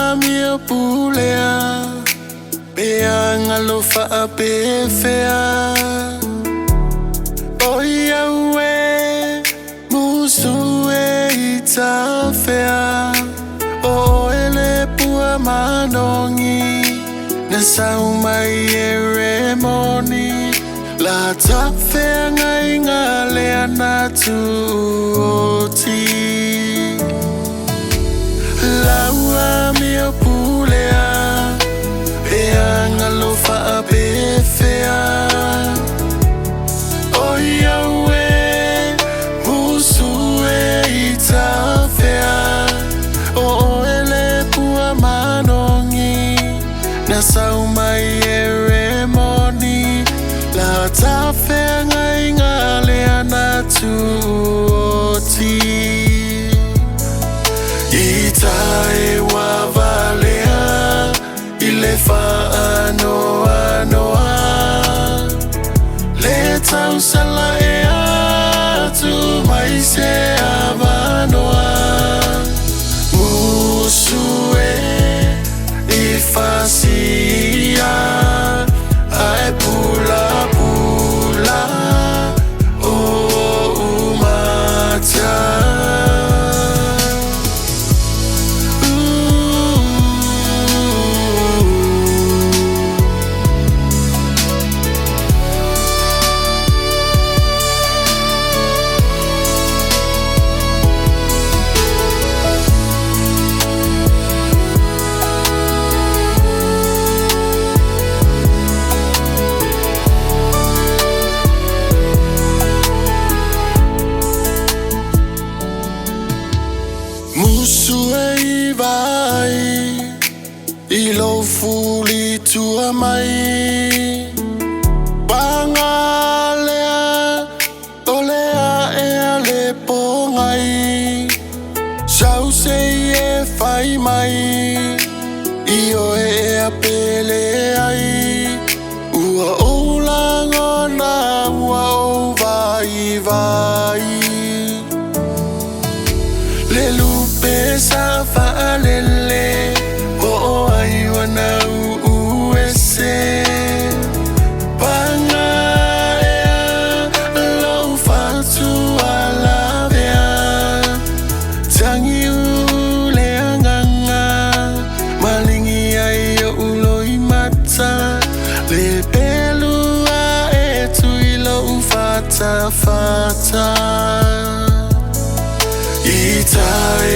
Amio Pulea Beang alofa apefea Oia ue Musue itafea Oele pua manongi Nasaumai eremoni La tafea ngai ngale anatuoti Laua Amio Pulea Beang alofa apefea Oia ue Musue itafea Oele pua manongi Nasaumai eremoni La tafea ngai ngale anatuoti EvaEva valea Ilefa anoa noa Leta usala ea Tu maise avanoa Musue Ifasia Ai pula pula O umata Musue vai Ilo fuli tua mai Bangalea Olea ea le pongai Sause e fai mai Io e apele ai Ua olangona Ua o vai vai Le lupe sa fa'alele O ai wana uese Panga ea Lau fatu alavea Tangi ule anganga Malingi ai o uloi mata Le pelua e tu ilo ufata fata EvaEva